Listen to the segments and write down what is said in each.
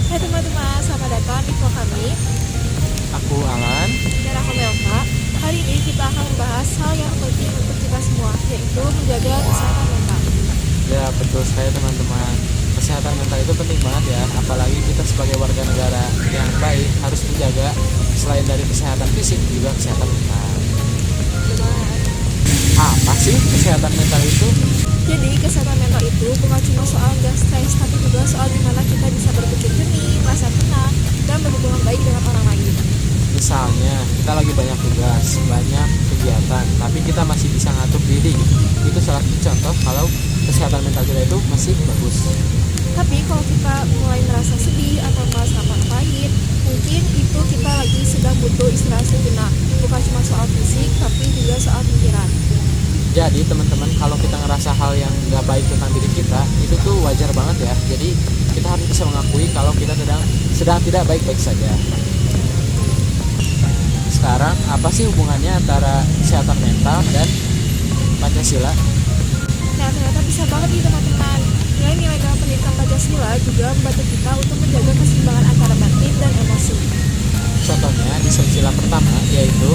Hai teman-teman, selamat datang di vlog kami. Aku Alan. Dan aku Melka. Hari ini kita akan membahas hal yang penting untuk kita semua, yaitu menjaga kesehatan mental. Ya betul sekali teman-teman. Kesehatan mental itu penting banget ya. Apalagi kita sebagai warga negara yang baik harus menjaga selain dari kesehatan fisik juga kesehatan mental. Benar. Apa sih kesehatan mental itu? Jadi kesehatan mental itu bukan cuma soal gak stres, tapi juga soal gimana kita bisa berpikir jernih, merasa tenang, dan berhubungan baik dengan orang lain. Misalnya kita lagi banyak tugas, banyak kegiatan, tapi kita masih bisa ngatur diri. Itu salah satu contoh kalau kesehatan mental kita itu masih bagus. Tapi kalau kita mulai merasa sedih atau malas ngapa-ngapain, mungkin itu kita lagi sedang butuh istirahat sejenak. Bukan cuma soal fisik, tapi juga soal pikiran. Jadi teman-teman, kalau kita ngerasa hal yang gak baik tentang diri kita, itu tuh wajar banget ya. Jadi kita harus bisa mengakui kalau kita sedang tidak baik-baik saja. Sekarang apa sih hubungannya antara kesehatan mental dan Pancasila? Nah, ternyata bisa banget nih teman-teman. Nilai-nilai dalam pendidikan Pancasila juga membantu kita untuk menjaga keseimbangan antara batin dan emosi. Contohnya di sila pertama, yaitu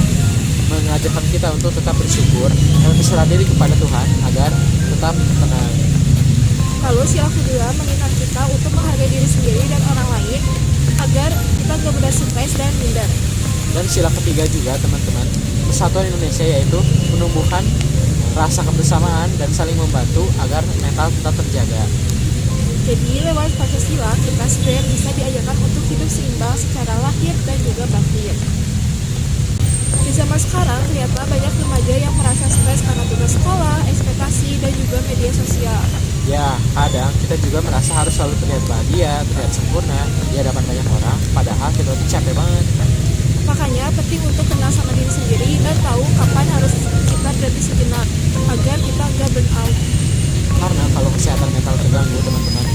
mengajarkan kita untuk tetap bersyukur dan berserah diri kepada Tuhan agar tetap tenang. Lalu sila kedua mengingatkan kita untuk menghargai diri sendiri dan orang lain agar kita gak mudah stres dan minder. Dan sila ketiga juga teman-teman, persatuan Indonesia, yaitu menumbuhkan rasa kebersamaan dan saling membantu agar mental tetap terjaga. Jadi lewat Pancasila kita sebenarnya bisa diajarkan untuk hidup seimbang secara lahir dan juga batin. Di zaman sekarang ternyata banyak remaja yang merasa stres karena tugas sekolah, ekspektasi, dan juga media sosial. Ya, kadang kita juga merasa harus selalu terlihat bahagia, terlihat sempurna di hadapan banyak orang, padahal kita tuh capek banget. Makanya penting untuk kenal sama diri sendiri dan tahu kapan harus kita berhenti sejenak agar kita gak burn out. Karena kalau kesehatan mental terganggu teman-teman,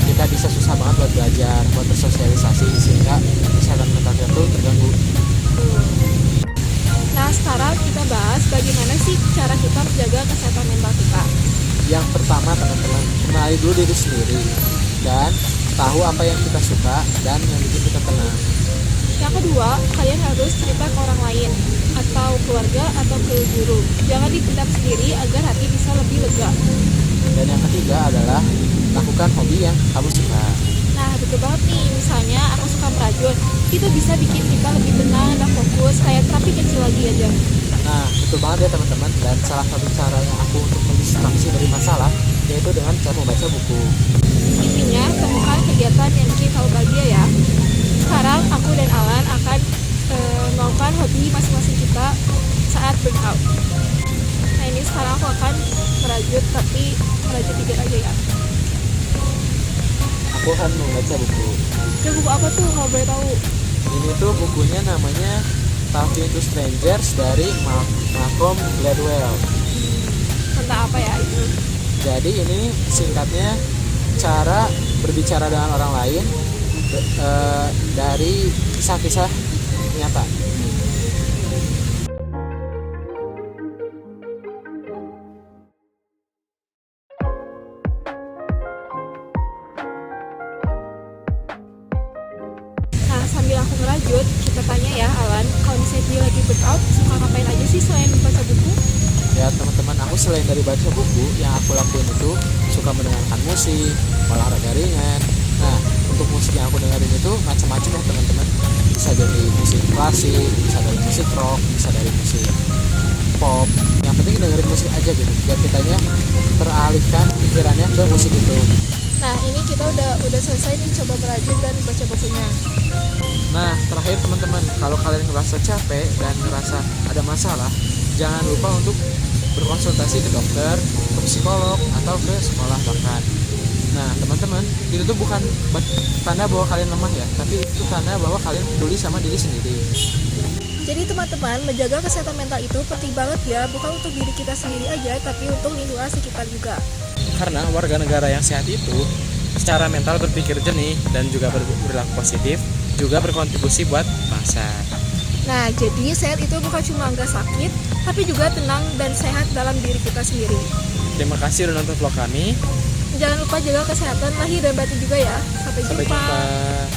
kita bisa susah banget buat belajar, buat bersosialisasi, sehingga kesehatan mental kita tuh terganggu. Nah sekarang kita bahas bagaimana sih cara kita menjaga kesehatan mental kita. Yang pertama teman-teman, kenali dulu diri sendiri dan tahu apa yang kita suka dan yang bikin kita tenang. Yang kedua, kalian harus cerita ke orang lain atau keluarga atau ke guru. Jangan dipendam sendiri agar hati bisa lebih lega. Dan yang ketiga adalah lakukan hobi yang kamu suka. Nah betul banget nih, misalnya aku suka merajut, itu bisa bikin kita lebih tenang dan fokus kayak terapi kecil lagi aja. Nah betul banget ya teman-teman. Dan salah satu caranya aku untuk mendistraksi dari masalah yaitu dengan cara membaca buku. Intinya temukan kegiatan yang bikin kamu bahagia ya. Sekarang aku dan Alan akan melakukan hobi masing-masing kita saat burnout. Nah ini sekarang aku akan merajut, tapi merajut tiga aja ya. Aku akan membaca buku. Itu buku apa tuh kalau boleh tahu? Ini tuh bukunya namanya Talking to Strangers dari Malcolm Gladwell. Tentang apa ya itu? Jadi ini singkatnya cara berbicara dengan orang lain dari kisah-kisah nyata. Nah sambil aku ngerajut, kita tanya ya Alan, kalau misalnya dia lagi burnout, suka ngapain aja sih selain baca buku? Ya teman-teman, aku selain dari baca buku, yang aku lakuin itu suka mendengarkan musik, olahraga ringan. Nah, untuk musik yang aku dengerin itu macam-macam ya teman-teman. Bisa dari musik klasik, bisa dari musik rock, bisa dari musik pop. Yang penting dengerin musik aja gitu, biar kitanya teralihkan pikirannya ke musik itu. Nah ini kita udah selesai nih coba merajut dan baca bukunya. Nah, terakhir teman-teman, kalau kalian ngerasa capek dan ngerasa ada masalah, jangan lupa untuk berkonsultasi ke dokter, ke psikolog, atau ke sekolah bahkan. Nah, teman-teman, itu tuh bukan tanda bahwa kalian lemah ya, tapi itu tanda bahwa kalian peduli sama diri sendiri. Jadi teman-teman, menjaga kesehatan mental itu penting banget ya, bukan untuk diri kita sendiri aja, tapi untuk lingkungan sekitar juga. Karena warga negara yang sehat itu secara mental berpikir jernih dan juga berperilaku positif, juga berkontribusi buat bangsa. Nah, jadi sehat itu bukan cuma nggak sakit, tapi juga tenang dan sehat dalam diri kita sendiri. Terima kasih udah nonton vlog kami. Jangan lupa jaga kesehatan lahir dan batin juga ya. Sampai Sampai jumpa. jumpa.